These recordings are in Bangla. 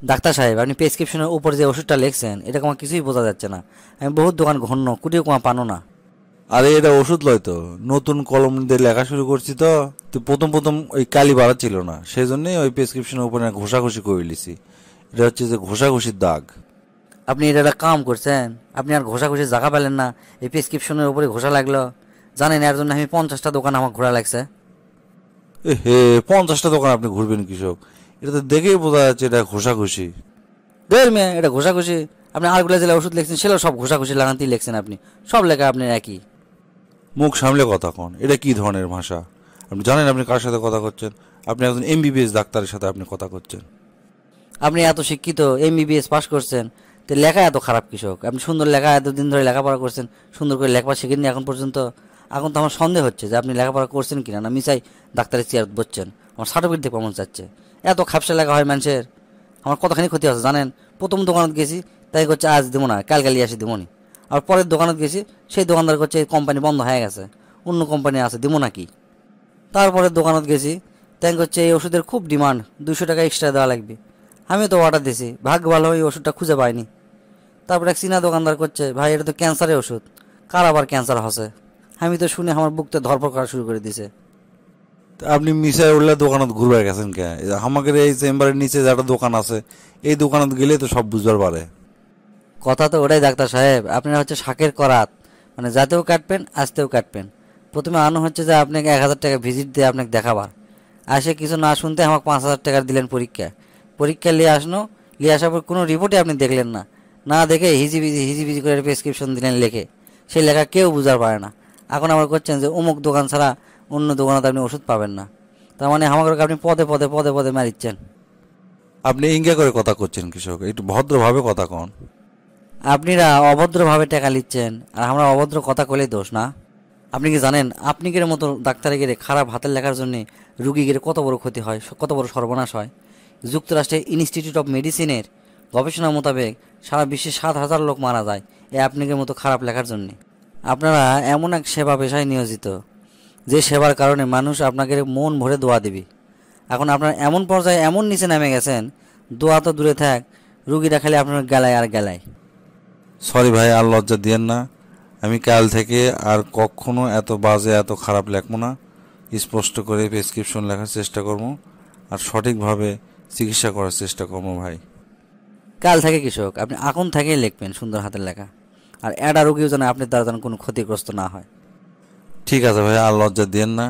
ডাক্তার সাহেব, আপনি প্রেসক্রিপশনের উপর যে ওষুধটা লিখছেন এটা আমার কিছুই বোঝা যাচ্ছে না। আমি বহুত দোকান ঘন্য কুটিও কমা পানো না। আরে এটা ওষুধ লয় তো, নতুন কলম দিয়ে লেখা শুরু করছি তো। তো প্রথম প্রথম ওই কালি বাড়া ছিল না, সেই জন্যই ওই প্রেসক্রিপশনের উপরে ঘষাঘষি করে লিছি। এটা হচ্ছে যে ঘষাঘষির দাগ। আপনি এটা একটা কাম করছেন, আপনি আর ঘষাঘষি জায়গা পেলেন না, এই প্রেসক্রিপশনের উপরে ঘষা লাগলো। জানেন এর জন্য আমি 50টা দোকান আমার ঘোরা লাগছে। এ হে, 50টা দোকান আপনি ঘুরবেন কৃষক? এটা তো দেখেই বোঝা যাচ্ছে এটা ঘষাঘষি। বের মেয়ে, এটা ঘষাঘষি? আপনি আরগুলা জেলা ওষুধ লিখছেন সেগুলো সব ঘষাঘষি লাগাতেই লিখছেন আপনি। সব লেখা আপনার একই। মুখ সামলে কথা কন, এটা কি ধরনের ভাষা? আপনি জানেন আপনি কার সাথে কথা করছেন? আপনি একজন এমবিবিএস ডাক্তারের সাথে আপনি কথা করছেন। আপনি এত শিক্ষিত, এমবিবিএস পাস করছেন, তো লেখা এত খারাপ কৃষক? আপনি সুন্দর লেখা এতদিন ধরে লেখাপড়া করছেন, সুন্দর করে লেখাপড়া শিখেননি এখন পর্যন্ত। এখন তো আমার সন্দেহ হচ্ছে যে আপনি লেখাপড়া করছেন কিনা, না মিসাই ডাক্তারের চেয়ার বসছেন। আমার সার্টিফিকেট দেখে মন চাচ্ছে। এত খাপসা লেখা হয় মানুষের। আমার কতখানি ক্ষতি আছে জানেন? প্রথম দোকানত গেছি, তাই করছে আজ দেবো না, কাল কালি আসি দেবো নি। আর পরের দোকানত গেছি, সেই দোকানদার করছে এই কোম্পানি বন্ধ হয়ে গেছে, অন্য কোম্পানি আছে, দেবো নাকি। তারপরের দোকানত গেছি, তাই করছে এই ওষুধের খুব ডিমান্ড, 200 টাকা এক্সট্রা দেওয়া লাগবে। আমি তো অর্ডার দিছি, ভাগ্য ভালো এই ওষুধটা খুঁজে পাইনি। তারপরে এক চীনা দোকানদার করছে ভাই এটা তো ক্যান্সারের ওষুধ। কার আবার ক্যান্সার হসে? আমি তো শুনে আমার বুকতে ধরপড় করা শুরু করে দিছে। তা আপনি মিসাই উল্লা দোকানত ঘুরবে গেছেন কে? আমাদের এই চেম্বারের নিচে যে একটা দোকান আছে, এই দোকানত গেলে তো সব বুঝবার পারে। কথা তো ওটাই ডাক্তার সাহেব, আপনারা হচ্ছে শাকের করাত, মানে যাতেও কাটবেন আসতেও কাটবেন। প্রথমে আনো হচ্ছে যে আপনাকে 1000 টাকা ভিজিট দিয়ে আপনাকে দেখাবার, আসে কিছু না শুনতে আমাকে 5000 টাকা দিলেন পরীক্ষা। পরীক্ষা নিয়ে আসনো, নিয়ে আসার পর কোনো রিপোর্টই আপনি দেখলেন না, না দেখে হিজিবিজি করে প্রেসক্রিপশন দিলেন লেখে। সেই লেখা কেউ বুঝার পারে না। এখন আবার করছেন যে অমুক দোকান ছাড়া অন্য দোকানে আপনি ওষুধ পাবেন না। তার মানে আমাকে আপনি পদে পদে পদে পদে মারিচ্ছেন। আপনি ইঙ্গা করে কথা করছেন কৃষক, একটু ভদ্রভাবে কথা কন। আপনিরা অভদ্রভাবে টাকা নিচ্ছেন, আর আমরা অভদ্র কথা কলেই দোষ না? আপনি কি জানেন আপনি গের মতো ডাক্তারে গেলে খারাপ হাতের লেখার জন্য রুগী গেলে কত বড় ক্ষতি হয়, কত বড় সর্বনাশ হয়? যুক্তরাষ্ট্রের ইনস্টিটিউট অফ মেডিসিনের গবেষণা মোতাবেক সারা বিশ্বে 7,000 লোক মারা যায় এই আপনাদের মতো খারাপ লেখার জন্যে। আপনারা এমন এক সেবা পেশায় নিয়োজিত, যে সেবার কারণে মানুষ আপনাকে মন ভরে দোয়া দিবে। এখন আপনার এমন পর্যায়ে এমন নিচে নেমে গেছেন, দোয়া তো দূরে থাক, রুগীরা খালি আপনার গেলায় আর গেলায়। সরি ভাই, আর লজ্জা দিয়েন না। আমি কাল থেকে আর কখনো এত বাজে এত খারাপ লেখবো না। স্পষ্ট করে প্রেসক্রিপশন লেখার চেষ্টা করবো, আর সঠিকভাবে চিকিৎসা করার চেষ্টা করবো ভাই। কাল থেকে কৃষক আপনি এখন থেকেই লিখবেন সুন্দর হাতের লেখা, আর একটা রোগীও যেন আপনার দ্বারা যেন কোনো ক্ষতিগ্রস্ত না হয়। ঠিক আছে ভাই, আর লজ্জা দিয়েন না।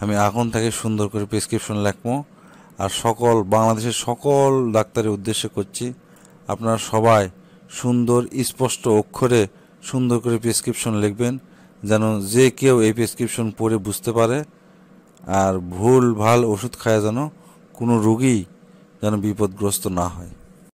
আমি এখন থেকে সুন্দর করে প্রেসক্রিপশন লেখবো, আর সকল বাংলাদেশের সকল ডাক্তারের উদ্দেশ্যে করছি, আপনারা সবাই সুন্দর স্পষ্ট অক্ষরে সুন্দর করে প্রেসক্রিপশন লিখবেন, যেন যে কেউ এই প্রেসক্রিপশন পড়ে বুঝতে পারে, আর ভুল ভাল ওষুধ খায় যেন কোনো রোগী যেন বিপদগ্রস্ত না হয়।